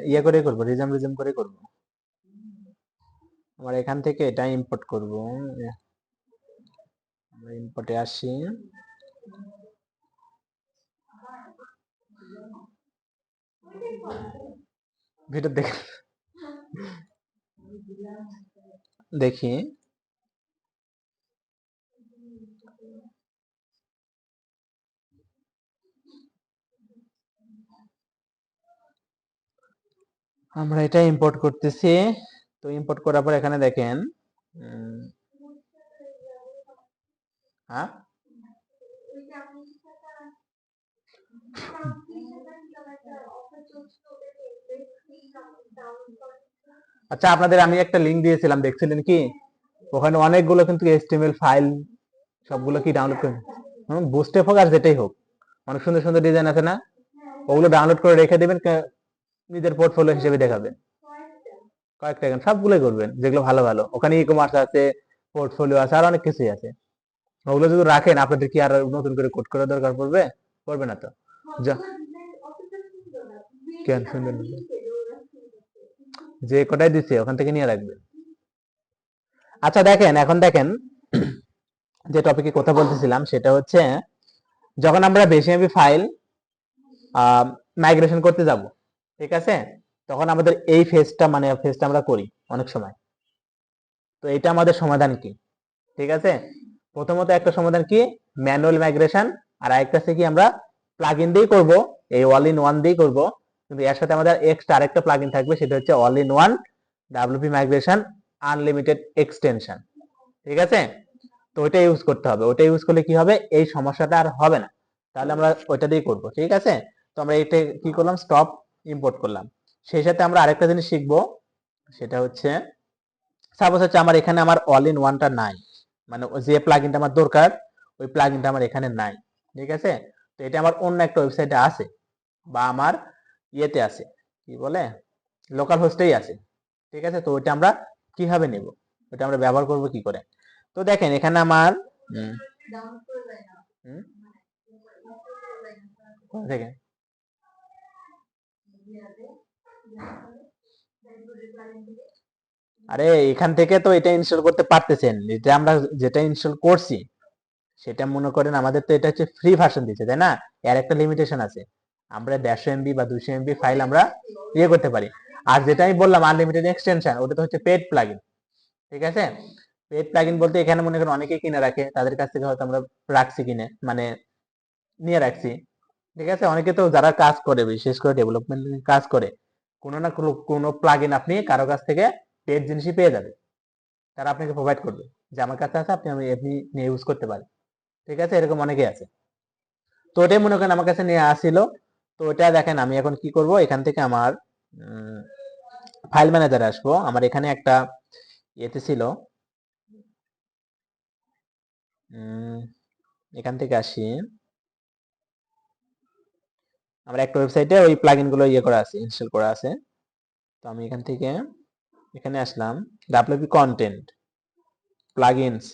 ইয়ে করে করব, রিজম করে করব। আমরা এখান থেকে এটা ইম্পোর্ট করব। আমরা ইম্পোর্টে আসি, ভিডিও দেখে দেখি। আমরা এটা ইম্পোর্ট করতেছি। তো ইম্পোর্ট করার পর এখানে দেখেন, হ্যাঁ আচ্ছা, আপনাদের আমি একটা লিংক দিয়েছিলাম, দেখছিলেন কি? ওখানে অনেকগুলো কিন্তু HTML ফাইল, সবগুলো কি ডাউনলোড করে, বুস্টেপ হোক আর যেটাই হোক, অনেক সুন্দর সুন্দর ডিজাইন আছে না, ওগুলো ডাউনলোড করে রেখে দিবেন, নিজের পোর্টফোলিও হিসেবে দেখাবেন। কয়েকটা গান সবগুলোই করবেন, যেগুলো ভালো ভালো। ওখানে ই কমার্স আছে, পোর্টফোলিও আছে, আর অনেক কিছুই আছে। ওগুলো যদি রাখেন, আপনাদের কি আর নতুন করে কোড করার দরকার পড়বে? পড়বে না তো। কেন সুন্দর যে কটাই দিচ্ছে ওখান থেকে নিয়ে রাখবেন। আচ্ছা দেখেন, এখন দেখেন যে টপিকে কথা বলতেছিলাম সেটা হচ্ছে, যখন আমরা বেশি এমবি ফাইল মাইগ্রেশন করতে যাব, ঠিক আছে, তখন আমাদের এই ফেজটা আমরা করি অনেক সময়। তো এটা আমাদের সমাধান কি? ঠিক আছে, প্রথমত একটা সমাধান কি, ম্যানুয়াল মাইগ্রেশন, আর আরেকটা আছে কি, আমরা প্লাগইন দিয়ে করব, এই অল ইন ওয়ান দিয়ে করব, কিন্তু এর সাথে আমাদের এক্সট্রা আরেকটা প্লাগইন থাকবে, সেটা হচ্ছে all in one WP migration unlimited extension. ঠিক আছে, তো ওইটা ইউজ করতে হবে। ওইটা ইউজ করলে কি হবে, এই সমস্যাটা আর হবে না। তাহলে আমরা ওইটা দিয়ে করব। ঠিক আছে, তো আমরা এটা কি করলাম, স্টপ ইম্পোর্ট করলাম। সেই সাথে আমরা আরেকটা জিনিস শিখবো, সেটা হচ্ছে, সাপোজ হচ্ছে আমার এখানে আমার অল ইন ওয়ানটা নাই, মানে যে প্লাগইনটা আমার দরকার, ওই প্লাগইনটা আমার এখানে নাই। ঠিক আছে, তো এটা আমার অন্য একটা ওয়েবসাইটে আছে, বা আমার ইয়েতে আছে, কি বলে, লোকাল হোস্টেই আছে। ঠিক আছে, তো ওইটা আমরা কিভাবে নেব, ওইটা আমরা ব্যবহার করব কি করে? তো দেখেন এখানে আমার দেখেন, আরে এখান থেকে তো এটা ইনস্টল করতে পারতেছেন, এটা আমরা যেটা ইনস্টল করছি সেটা মনে করেন, আমাদের তো এটা হচ্ছে ফ্রি ভার্সন দিচ্ছে, তাই না? এর একটা লিমিটেশন আছে, আমরা 150 MB বা 200 MB ফাইল আমরা ইয়ে করতে পারি। আর যেটা আমি বললাম আনলিমিটেড এক্সটেনশন, ওটা তো হচ্ছে পেড প্লাগইন। ঠিক আছে, পেড প্লাগইন বলতে এখানে মনে করেন অনেকেই কিনে রাখে, তাদের কাছ থেকে হয়তো আমরা রাখছি কিনে, মানে নিয়ে রাখছি। ঠিক আছে, অনেকে তো যারা কাজ করে, বিশেষ করে ডেভেলপমেন্ট কাজ করে, কোনো না কোনো প্লাগইন আপনি কারো কাছ থেকে পেড জিনিসই পেয়ে যাবে, তারা আপনাকে প্রোভাইড করবে, যে আমার কাছে আছে, আপনি নিয়ে ইউজ করতে পারেন। ঠিক আছে, এরকম অনেকেই আছে। তো ওটাই মনে করেন আমার কাছে নিয়ে আসছিল। তো ওটা দেখেন, আমি এখন কি করব, এখান থেকে আমার ফাইল ম্যানেজারে আসবো। আমার এখানে একটা ইয়েতে ছিল, এখান থেকে আসি, আমার একটা ওয়েবসাইটে ওই প্লাগইন গুলো ইয়ে করা আছে, ইনস্টল করা আছে। তো আমি এখান থেকে এখানে আসলাম, ডাব্লিউপি কন্টেন্ট প্লাগইনস,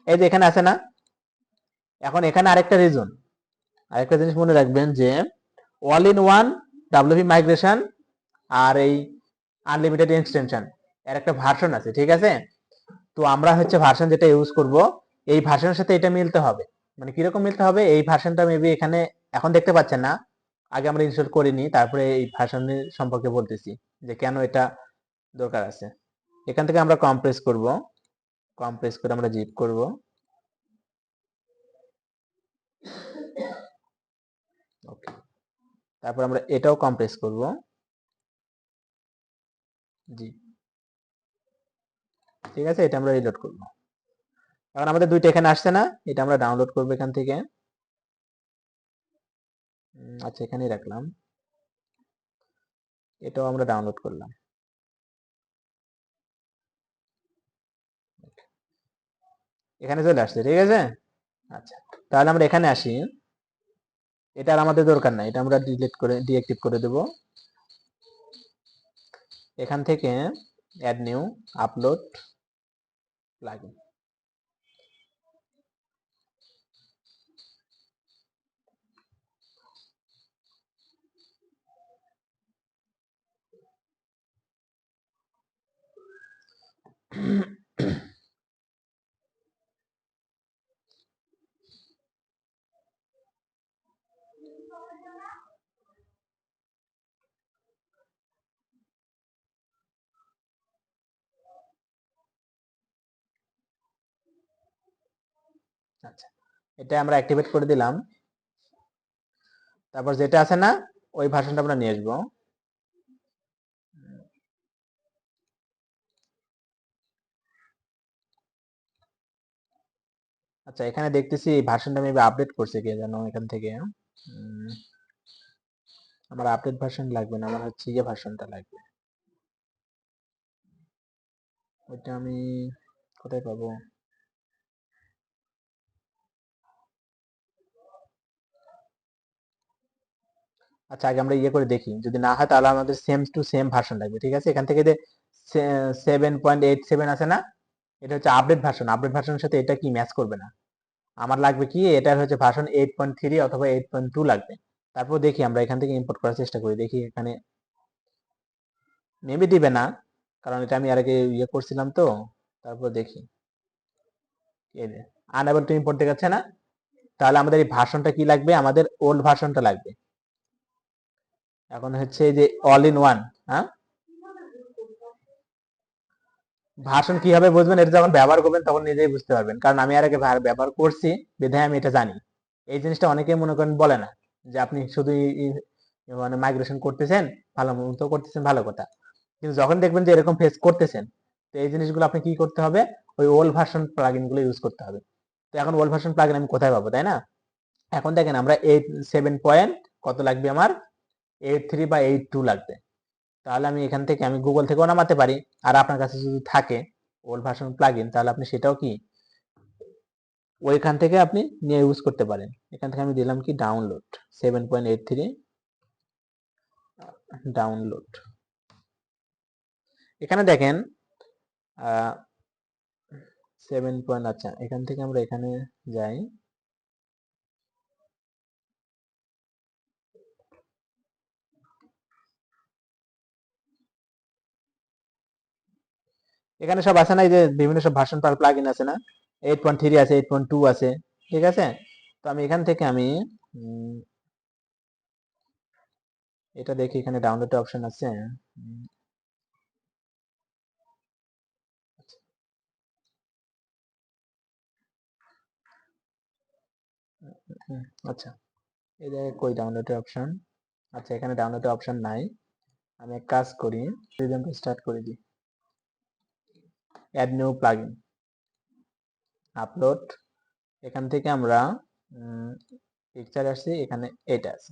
এই যে এখানে আছে না। এখন এখানে আরেকটা জিনিস মনে রাখবেন, যে all in one WP migration আর এই আনলিমিটেড এক্সটেনশন এর একটা ভার্সন আছে। ঠিক আছে, তো আমরা হচ্ছে ভার্সন যেটা ইউজ করব, এই ভার্সনের সাথে এটা মিলতে হবে। মানে কিরকম মিলতে হবে, এই ভার্সনটা মেবি এখানে এখন দেখতে পাচ্ছেন না, আগে আমরা ইনস্টল করিনি, তারপরে এই ভার্সনের সম্পর্কে বলতেছি যে কেন এটা দরকার আছে। এখান থেকে আমরা কম্প্রেস করব, কম্প্রেস করে আমরা জিপ করব। ওকে, তারপর আমরা এটাও কম্প্রেস করব, জি। ঠিক আছে, এটা আমরা রিলোড করব। এখন আমাদের দুইটা এখানে আসছে না, এটা আমরা ডাউনলোড করব এখান থেকে। আচ্ছা, এখানেই রাখলাম, এটাও আমরা ডাউনলোড করলাম। এখানে চলে আসছে, ঠিক আছে। আচ্ছা, তাহলে আমরা এখানে আসি, এটা আর আমাদের দরকার নাই, এটা আমরা ডিএক্টিভ করে দেব। এখান থেকে অ্যাড নিউ আপলোড প্লাগইন, আচ্ছা, এটা আমরা অ্যাক্টিভেট করে দিলাম। তারপর যেটা আছে না, ওই ভার্সনটা আমরা নিয়ে আসবো। আচ্ছা, এখানে দেখতেছি এই ভার্সনটা মেবি আপডেট করছে কে যেন এখান থেকে। আমার আপডেট ভার্সন লাগবে না, আমার হচ্ছে ইয়ে ভার্সনটা লাগবে। ওইটা আমি কোথায় পাবো? আচ্ছা, আগে আমরা ইয়ে করে দেখি, যদি না হয় তাহলে আমাদের সেম টু সেম ভার্সন লাগবে। ঠিক আছে, এখান থেকে যে 7.87 আছে না, এটা হচ্ছে আপডেট ভার্সন। আপডেট ভার্সনের সাথে এটা কি ম্যাচ করবে না। আমার লাগবে কি, এটার হচ্ছে ভার্সন 8.3 অথবা 8.2 লাগবে। তারপর দেখি আমরা এখান থেকে ইম্পোর্ট করার চেষ্টা করি, দেখি এখানে মেবি দিবে না, কারণ এটা আমি আর আগে ইয়ে করছিলাম তো। তারপর দেখি, এই যে আনএবল টু ইম্পোর্ট দেখাচ্ছে না, তাহলে আমাদের এই ভার্সনটা কি লাগবে, আমাদের ওল্ড ভার্সনটা লাগবে। এখন হচ্ছে যে অল ইন ওয়ান, হ্যাঁ, ভার্সন কিভাবে বুঝবেন, এটা যখন ব্যবহার করবেন তখন নিজেই বুঝতে পারবেন, কারণ আমি আর আগে ব্যবহার করছি, বিধায় আমি এটা জানি। এই জিনিসটা অনেকেই মনে করেন বলে না, যে আপনি শুধু মানে মাইগ্রেশন করতেছেন, ভালো মতো করতেছেন, ভালো কথা, কিন্তু যখন দেখবেন যে এরকম ফেস করতেছেন, তো এই জিনিসগুলো আপনি কি করতে হবে, ওই ওল্ড ভার্সন প্লাগইন গুলো ইউজ করতে হবে। তো এখন ওল্ড ভার্সন প্লাগইন আমি কোথায় পাবো, তাই না? এখন দেখেন আমরা 7 পয়েন্ট কত লাগবে, আমার 8.3 বা 8.2 লাগবে। তাহলে আমি এখান থেকে আমি গুগল থেকেও নামাতে পারি, আর আপনার কাছে যদি থাকে ওল্ড ভার্সন প্লাগইন, তাহলে আপনি সেটাও কি ওইখান থেকে আপনি নিয়ে ইউজ করতে পারেন। এখান থেকে আমি দিলাম কি ডাউনলোড 7.83, ডাউনলোড। এখানে দেখেন 7 আচ্ছা, এখান থেকে আমরা এখানে যাই। এখানে সব আছে না, এই যে বিভিন্ন সব ভার্সন প্লাগইন আছে না, 8.3 আছে, 8.2 আছে, ঠিক আছে। তো আমি এখান থেকে আমি এটা দেখি, এখানে ডাউনলোড অপশন আছে। আচ্ছা, এই যে কই ডাউনলোডের অপশন, আচ্ছা এখানে ডাউনলোডের অপশন নাই। আমি এক কাজ করি, রিজনটা স্টার্ট করে দিই, অ্যাড নিউ প্লাগইন, আপলোড। এখান থেকে আমরা পিকচার আসছে, এখানে এটা আছে।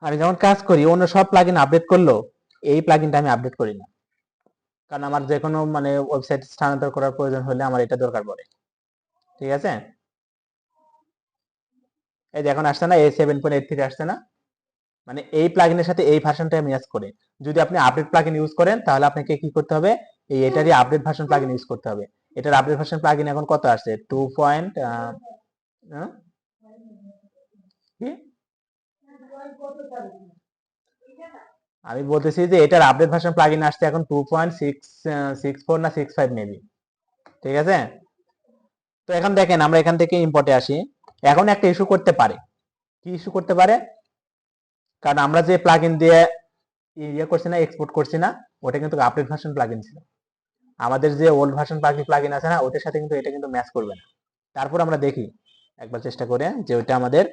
আমি যখন কাজ করি, অন্য সব প্লাগইন আপডেট করলো, এই প্লাগইনটা আমি আপডেট করি না, কারণ আমার যে কোনো মানে ওয়েবসাইট স্থানান্তর করার প্রয়োজন হলে আমার এটা দরকার পড়ে। ঠিক আছে, এই যে এখন আসছে না, A7.83 আসছে না, মানে এই প্লাগইনের সাথে এই ভার্সনটা ম্যাচ করে। যদি আপনি আপডেট প্লাগইন ইউজ করেন, তাহলে আপনাকে কি করতে হবে, এটারই আপডেট ভার্সন প্লাগইন ইউজ করতে হবে। এটার আপডেট ভার্সন প্লাগইন এখন কত আসছে, 2 পয়েন্ট কি, আমি বলতেছি যে এটার আপডেট ভার্সন প্লাগইন আসছে এখন 2.664 না 65 মেবি। ঠিক আছে, তো এখন দেখেন আমরা এখান থেকে ইম্পোর্টে আসি। এখন একটা ইস্যু করতে পারে, কি ইস্যু করতে পারে, কারণ আমরা যে প্লাগইন দিয়ে ইয়ে করছি না, এক্সপোর্ট করছি না, ওটা কিন্তু আপডেট ভার্সন প্লাগইন ছিল। আমাদের যে ওল্ড ভার্সন প্লাগইন আছে না, ওটার সাথে কিন্তু এটা কিন্তু ম্যাচ করবে না। তারপর আমরা দেখি একবার চেষ্টা করে যে ওটা আমাদের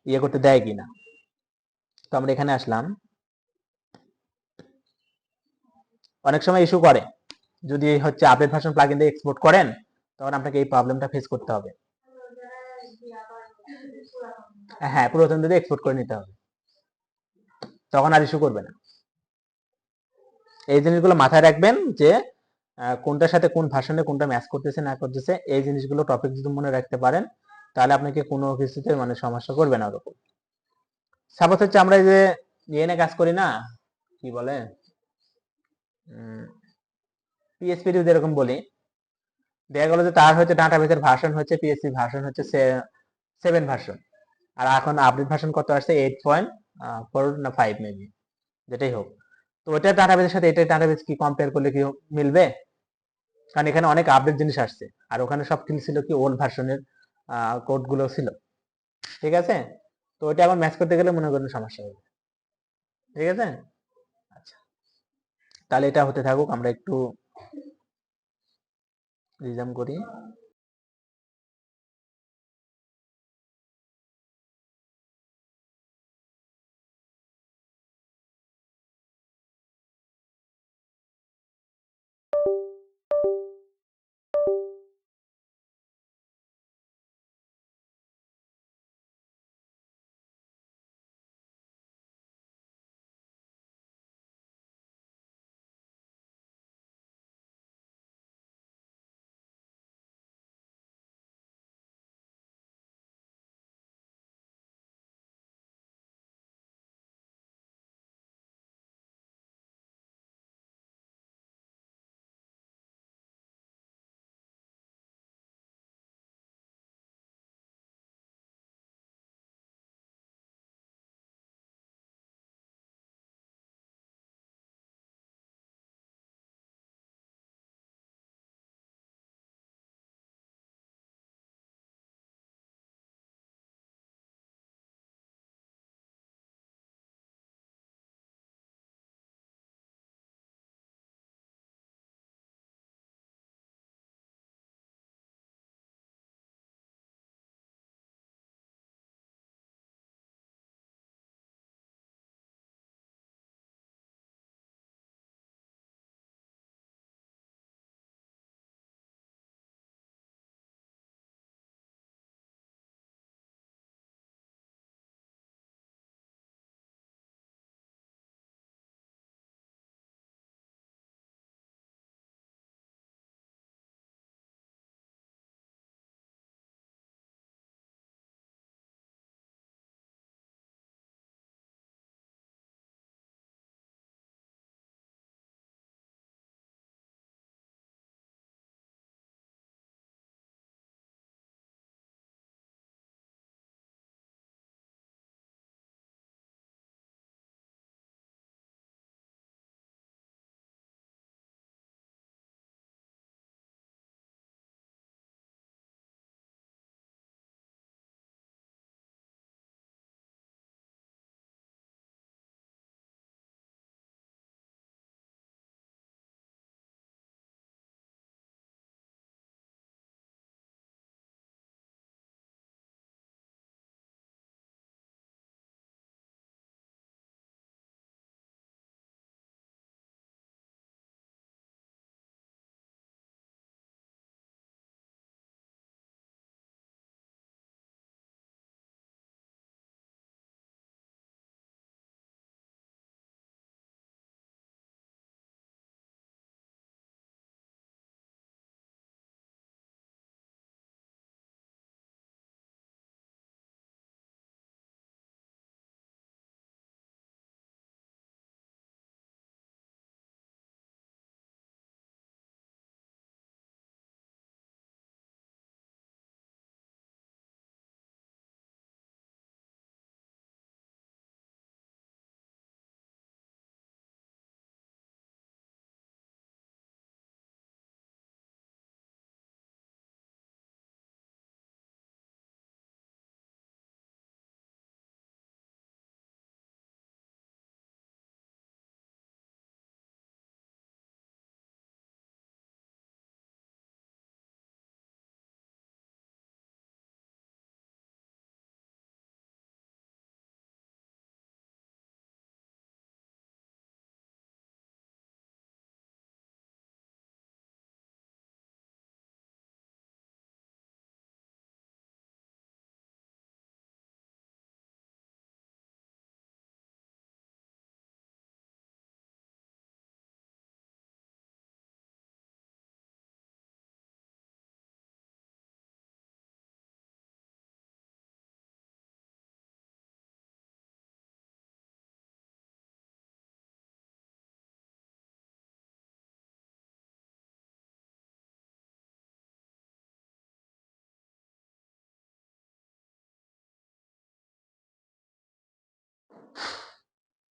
ইয়ে করতে দেয় কিনা। তো আমরা এখানে আসলাম, অনেক সময় ইস্যু করে, যদি হচ্ছে আপডেট ভার্সন প্লাগইন দিয়ে এক্সপোর্ট করেন, তখন আপনাকে এই প্রবলেমটা ফেস করতে হবে। হ্যাঁ, পুরাতন দিয়ে এক্সপোর্ট করে নিতে হবে, তখন আর ইস্যু করবে না। এই জিনিসগুলো মাথায় রাখবেন, যে কোনটার সাথে কোন ভার্সনে কোনটা ম্যাচ করতেছে না করতেছে, এই জিনিসগুলো টপিক যদি মনে রাখতে পারেন, তাহলে আপনাকে কোনো কিছুতে মানে সমস্যা করবে না ওরকম। সাপোজ হচ্ছে আমরা এই যে ইয়ে নিয়ে কাজ করি না, কি বলে, পিএসপি যদি এরকম বলি, দেখা গেল যে তার হচ্ছে ডাটাবেসের ভার্সন হচ্ছে পিএসপি ভার্সন হচ্ছে 7 ভার্সন, আর এখন আপডেট ভার্সন কত আসছে, 8.4 না 5 মেবি, যেটাই হোক। তো ওইটা ডাটাবেসের সাথে এটা ডাটাবেস কি কম্পেয়ার করলে কি মিলবে? কারণ এখানে অনেক আপডেট জিনিস আসছে, আর ওখানে সব কিছু ছিল কি ওল্ড ভার্সনের কোড গুলো ছিল। ঠিক আছে, তো ওইটা এখন ম্যাচ করতে গেলে মনে করেন সমস্যা হবে। ঠিক আছে, আচ্ছা, তাহলে এটা হতে থাকুক, আমরা একটু রিজাম করি।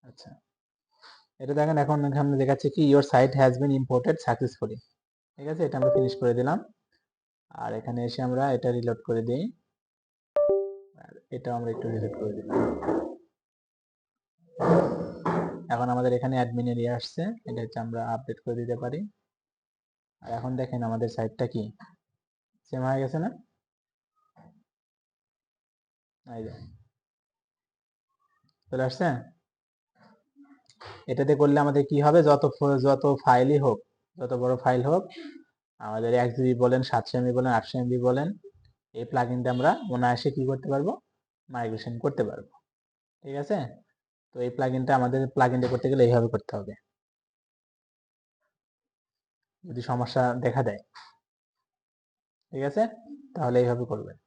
আচ্ছা, এটা দেখেন এখন এখানে দেখাচ্ছে কি your site has been imported successfully. ঠিক আছে, এটা আমরা ফিনিশ করে দিলাম। আর এখানে এসে আমরা এটা রিলোড করে দিই, আর এটাও আমরা একটু রিলোড করে দিলাম। এখন আমাদের এখানে অ্যাডমিন এরিয়া আসছে, এটা হচ্ছে আমরা আপডেট করে দিতে পারি। আর এখন দেখেন আমাদের সাইটটা কি সেম হয়ে গেছে না? এই যে চলে আসছে। এটাতে করলে আমাদের কি হবে, যত ফাইলই হোক, যত বড় ফাইল হোক, আমাদের 1 GB বলেন, 700 MB বলেন, 800 MB বলেন, এই প্লাগইনটা আমরা অনায়াসে কি করতে পারবো, মাইগ্রেশন করতে পারবো। ঠিক আছে, তো এই প্লাগইনটা আমাদের প্লাগইনটা করতে গেলে এইভাবে করতে হবে, যদি সমস্যা দেখা দেয়। ঠিক আছে, তাহলে এইভাবে করবেন।